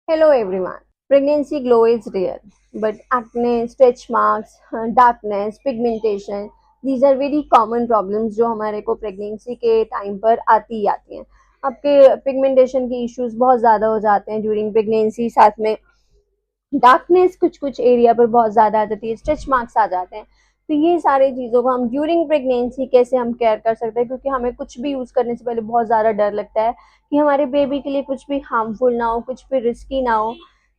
Hello everyone. Pregnancy glow is rare, but acne, stretch marks, darkness, pigmentation, these are very common problems जो हमारे को pregnancy के time पर आती ही आती हैं. आपके पिगमेंटेशन के इश्यूज बहुत ज़्यादा हो जाते हैं ड्यूरिंग प्रेगनेंसी. साथ में डार्कनेस कुछ कुछ एरिया पर बहुत ज़्यादा आ जाती है, स्ट्रेच मार्क्स आ जाते हैं. तो ये सारी चीज़ों को हम ड्यूरिंग प्रेगनेंसी कैसे हम केयर कर सकते हैं, क्योंकि हमें कुछ भी यूज़ करने से पहले बहुत ज़्यादा डर लगता है कि हमारे बेबी के लिए कुछ भी हार्मफुल ना हो, कुछ भी रिस्की ना हो.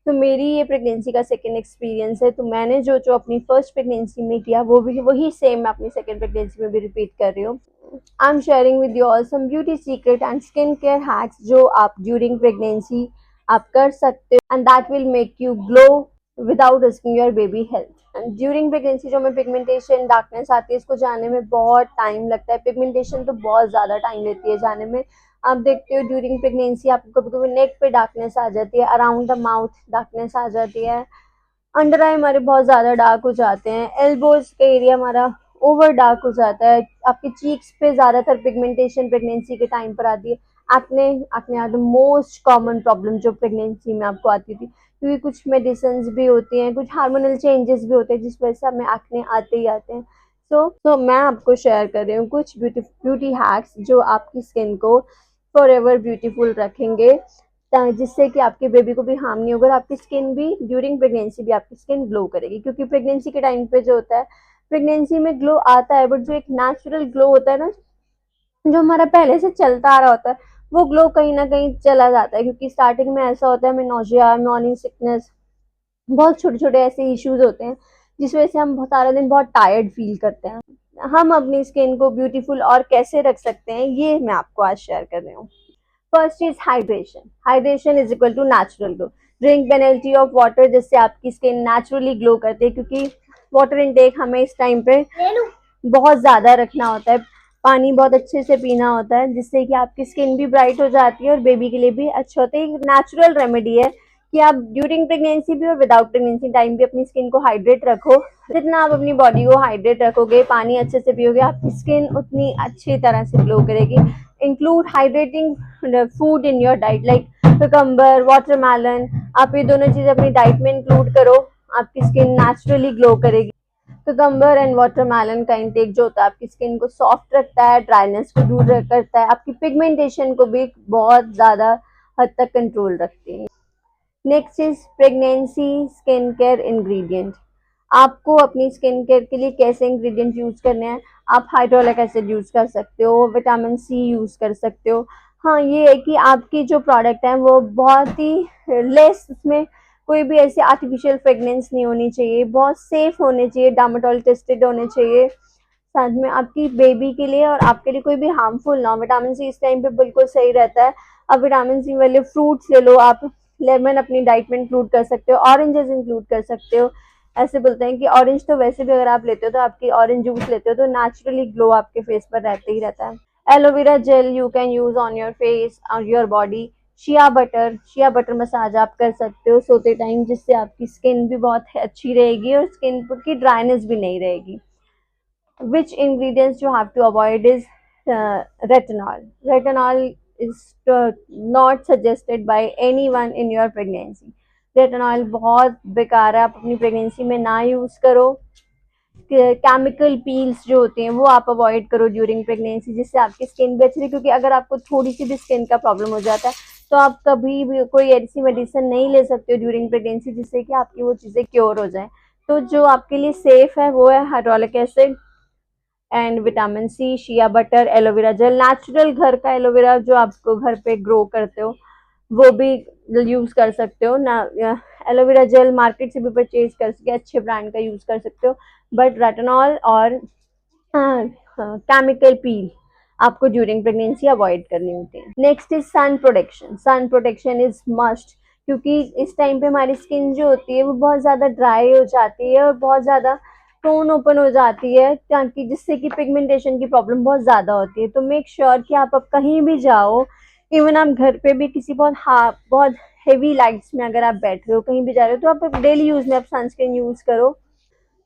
तो मेरी ये प्रेगनेंसी का सेकेंड एक्सपीरियंस है. तो मैंने जो जो अपनी फर्स्ट प्रेगनेंसी में किया वो भी वही सेम मैं अपनी सेकेंड प्रेगनेंसी में भी रिपीट कर रही हूँ. I am sharing with you all some beauty secret and skin care hacks जो आप ड्यूरिंग प्रेगनेंसी आप कर सकते हो, and that will make you glow without risking your baby health. During pregnancy जो हमें पिगमेंटेशन डार्कनेस आती है, इसको जाने में बहुत टाइम लगता है. पिगमेंटेशन तो बहुत ज़्यादा टाइम लेती है जाने में. आप देखते हो ड्यूरिंग प्रेगनेंसी आपको कभी कभी नेक पे डार्कनेस आ जाती है, अराउंड द माउथ डार्कनेस आ जाती है, अंडर आई हमारे बहुत ज़्यादा डार्क हो जाते हैं, एल्बोज का एरिया हमारा ओवर डार्क हो जाता है, आपके चीक्स पे ज़्यादातर पिगमेंटेशन प्रेगनेंसी के टाइम पर आती है. Acne acne are the most common problem जो प्रेगनेंसी में आपको आती थी, क्योंकि कुछ मेडिसिन भी होती हैं, कुछ हार्मोनल चेंजेस भी होते हैं जिस वजह से हमें एक्ने आते ही आते हैं. सो मैं आपको शेयर कर रही हूँ कुछ ब्यूटी हैक्स जो आपकी स्किन को फॉर एवर ब्यूटीफुल रखेंगे, जिससे कि आपके बेबी को भी हार्म नहीं होगा और आपकी स्किन भी ड्यूरिंग प्रेगनेंसी भी आपकी स्किन ग्लो करेगी. क्योंकि प्रेगनेंसी के टाइम पे जो होता है, प्रेगनेंसी में ग्लो आता है, बट जो एक नेचुरल ग्लो होता है ना, जो हमारा पहले से चलता आ रहा होता है, वो ग्लो कहीं ना कहीं चला जाता है. क्योंकि स्टार्टिंग में ऐसा होता है, हमें नोजिया, मॉर्निंग सिकनेस, बहुत छोटे छोटे ऐसे इश्यूज होते हैं जिस वजह से हम सारा दिन बहुत टायर्ड फील करते हैं. हम अपनी स्किन को ब्यूटीफुल और कैसे रख सकते हैं, ये मैं आपको आज शेयर कर रही हूँ. First is hydration. Hydration is equal to natural glow. Drink penalty of water, जिससे आपकी स्किन नेचुरली ग्लो करती है. क्योंकि वाटर इनटेक हमें इस टाइम पे बहुत ज़्यादा रखना होता है, पानी बहुत अच्छे से पीना होता है, जिससे कि आपकी स्किन भी ब्राइट हो जाती है और बेबी के लिए भी अच्छा होता है. एक नेचुरल रेमेडी है कि आप ड्यूरिंग प्रेगनेंसी भी और विदाउट प्रेगनेंसी टाइम भी अपनी स्किन को हाइड्रेट रखो. जितना आप अपनी बॉडी को हाइड्रेट रखोगे, पानी अच्छे से पियोगे, आपकी स्किन उतनी अच्छी तरह से ग्लो करेगी. Include hydrating food in your diet like cucumber, watermelon. आप ये दोनों चीज़ अपनी डाइट में इंक्लूड करो, आपकी स्किन नेचुरली ग्लो करेगी. cucumber एंड वाटरमेलन का इंटेक जो होता है आपकी स्किन को सॉफ्ट रखता है, ड्राइनेस को दूर करता है, आपकी पिगमेंटेशन को भी बहुत ज़्यादा हद तक कंट्रोल रखती है. Next is pregnancy skin care ingredient. आपको अपनी स्किन केयर के लिए कैसे इंग्रेडिएंट यूज करने हैं. आप हाइड्रोलिक एसिड यूज कर सकते हो, विटामिन सी यूज कर सकते हो. हाँ, ये है कि आपकी जो प्रोडक्ट है वो बहुत ही लेस, उसमें कोई भी ऐसी आर्टिफिशियल फ्रेगनेंस नहीं होनी चाहिए, बहुत सेफ होने चाहिए, डार्मेटोल टेस्टेड होने चाहिए. साथ में आपकी बेबी के लिए और आपके लिए कोई भी हार्मफुल ना हो. विटामिन सी इस टाइम पे बिल्कुल सही रहता है. अब विटामिन सी वाले फ्रूट्स ले लो आप. लेमन अपनी डाइट में इंक्लूड कर सकते हो, ऑरेंजेस इंक्लूड कर सकते हो. ऐसे बोलते हैं कि ऑरेंज तो वैसे भी अगर आप लेते हो तो आपकी ऑरेंज जूस लेते हो तो नेचुरली ग्लो आपके फेस पर रहते ही रहता है. Aloe vera gel you can use on your face और your body. Shea butter massage आप कर सकते हो सोते टाइम, जिससे आपकी स्किन भी बहुत अच्छी रहेगी और स्किन की ड्राइनेस भी नहीं रहेगी. Which ingredients you have to avoid is retinol. Retinol is not suggested by anyone in your pregnancy. Retinol बहुत बेकार है, आप अपनी प्रेगनेंसी में ना यूज़ करो. केमिकल पील्स जो होते हैं वो आप अवॉइड करो ड्यूरिंग प्रेगनेंसी, जिससे आपकी स्किन भी अच्छी रहे. क्योंकि अगर आपको थोड़ी सी भी स्किन का प्रॉब्लम हो जाता है तो आप कभी भी कोई ऐसी मेडिसिन नहीं ले सकते हो ड्यूरिंग प्रेगनेंसी जिससे कि आपकी वो चीज़ें क्योर हो जाए. तो जो आपके लिए सेफ है वो है hydraulic acid and vitamin C, shea butter, aloe vera gel. Natural घर का एलोवेरा जो आपको घर पे ग्रो करते हो वो भी यूज कर सकते हो ना. एलोवेरा जेल मार्केट से भी परचेज कर सकते, अच्छे ब्रांड का यूज कर सकते हो. बट रेटिनॉल और केमिकल पील आपको ड्यूरिंग प्रेगनेंसी अवॉइड करनी होती है. Next is sun protection. Sun protection is must, क्योंकि इस टाइम पे हमारी स्किन जो होती है वो बहुत ज़्यादा ड्राई हो जाती है और बहुत ज़्यादा टोन ओपन हो जाती है, ताकि जिससे कि पिगमेंटेशन की प्रॉब्लम बहुत ज़्यादा होती है. तो मेक श्योर कि आप अब कहीं भी जाओ, इवन आप घर पे भी किसी बहुत हेवी लाइट्स में अगर आप बैठ रहे हो, कहीं भी जा रहे हो, तो आप डेली यूज़ में आप सनस्क्रीन यूज़ करो.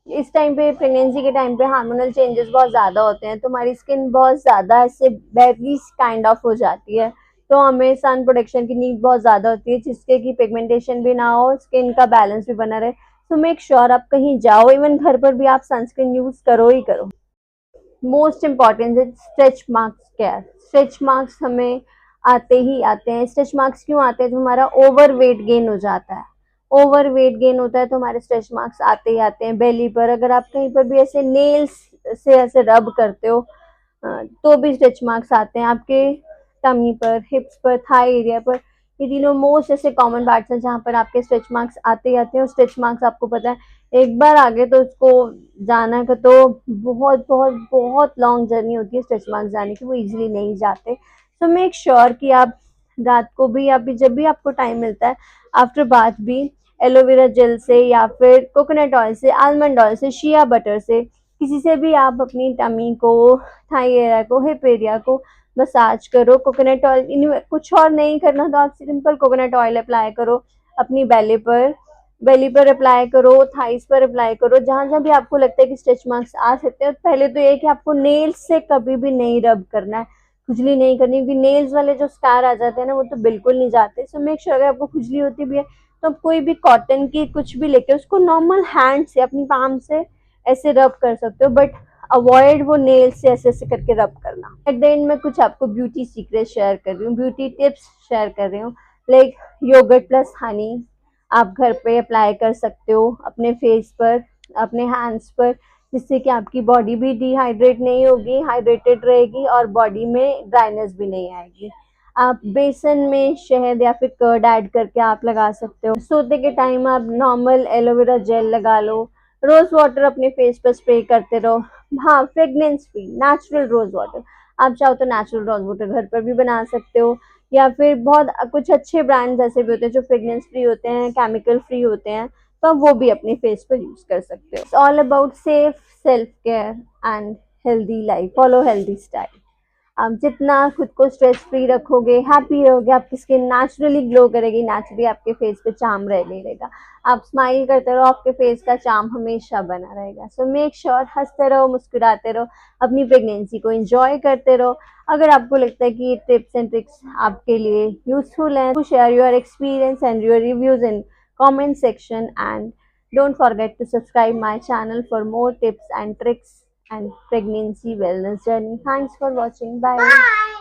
इस टाइम पे प्रेगनेंसी के टाइम पे हार्मोनल चेंजेस बहुत ज़्यादा होते हैं, तो हमारी स्किन बहुत ज़्यादा ऐसे बैगली काइंड ऑफ हो जाती है. तो हमें सन प्रोटेक्शन की नीड बहुत ज़्यादा होती है, जिसके कि पिगमेंटेशन भी ना हो, स्किन का बैलेंस भी बना रहे। तो मेक श्योर आप कहीं जाओ, इवन घर पर भी आप सनस्क्रीन यूज़ करो ही करो। मोस्ट इम्पॉर्टेंट है stretch marks care. Stretch marks हमें आते ही आते हैं। स्ट्रेच मार्क्स क्यों आते हैं? जो हमारा ओवर वेट गेन हो जाता है, ओवर वेट गेन होता है तो हमारे स्ट्रेच मार्क्स आते ही आते हैं। बेली पर अगर आप कहीं पर भी ऐसे नेल्स से ऐसे रब करते हो तो भी स्ट्रेच मार्क्स आते हैं। आपके टमी पर, हिप्स पर, थाई एरिया पर, ये तीनों मोस्ट ऐसे कॉमन पार्ट्स हैं जहाँ पर आपके स्ट्रेच मार्क्स आते ही आते हैं। और स्ट्रेच मार्क्स आपको पता है एक बार आगे तो उसको जाना का तो बहुत बहुत बहुत लॉन्ग जर्नी होती है स्ट्रेच मार्क्स जाने की, वो इजीली नहीं जाते। सो मेक श्योर कि आप रात को भी, या भी जब भी आपको टाइम मिलता है, आफ्टर बाथ भी एलोवेरा जेल से या फिर कोकोनट ऑयल से, आलमंड ऑयल से, शिया बटर से, किसी से भी आप अपनी टमी को, थाई एरिया को, हिप एरिया को मसाज करो। कोकोनट ऑयल, इन कुछ और नहीं करना तो आप सिंपल कोकोनट ऑयल अप्लाई करो अपनी बेली पर अप्लाई करो, थाइस पर अप्लाई करो, जहां जहां भी आपको लगता है कि स्ट्रेच मार्क्स आ सकते हैं। पहले तो ये कि आपको नेल्स से कभी भी नहीं रब करना है, खुजली नहीं करनी, क्योंकि नेल्स वाले जो स्कार आ जाते हैं ना वो तो बिल्कुल नहीं जाते। सो मेक श्योर अगर आपको खुजली होती भी है तो आप कोई भी कॉटन की कुछ भी लेके उसको नॉर्मल हैंड से, अपनी पाम से ऐसे रब कर सकते हो, बट अवॉइड वो नेल से ऐसे ऐसे करके रब करना। एट द एंड में कुछ आपको ब्यूटी सीक्रेट शेयर कर रही हूँ, ब्यूटी टिप्स शेयर कर रही हूँ। लाइक योगर्ट प्लस हनी आप घर पे अप्लाई कर सकते हो अपने फेस पर, अपने हैंड्स पर, जिससे कि आपकी बॉडी भी डिहाइड्रेट नहीं होगी, हाइड्रेटेड रहेगी और बॉडी में ड्राइनेस भी नहीं आएगी। आप बेसन में शहद या फिर कर्ड ऐड करके आप लगा सकते हो। सोते के टाइम आप नॉर्मल एलोवेरा जेल लगा लो, रोज वाटर अपने फेस पर स्प्रे करते रहो। हाँ, fragrance free natural rose water, आप चाहो तो नेचुरल रोज वाटर घर पर भी बना सकते हो, या फिर बहुत कुछ अच्छे ब्रांड्स ऐसे भी होते हैं जो फ्रेग्रेंस फ्री होते हैं, केमिकल फ्री होते हैं, तो आप वो भी अपने फेस पर यूज कर सकते हो। It's all about safe self care and healthy life, follow healthy style. आप जितना खुद को स्ट्रेस फ्री रखोगे, हैप्पी रहोगे, आपकी स्किन नेचुरली ग्लो करेगी, नेचुरली आपके फेस पे चार्म नहीं रहेगा। आप स्माइल करते रहो, आपके फेस का चार्म हमेशा बना रहेगा। सो मेक श्योर हंसते रहो, मुस्कुराते रहो, अपनी प्रेगनेंसी को एंजॉय करते रहो। अगर आपको लगता है कि ये टिप्स एंड ट्रिक्स आपके लिए यूजफुल हैं, तो share your experience and your reviews in comment section, and don't forget to subscribe my channel for more tips and tricks and pregnancy wellness journey. Thanks for watching. Bye.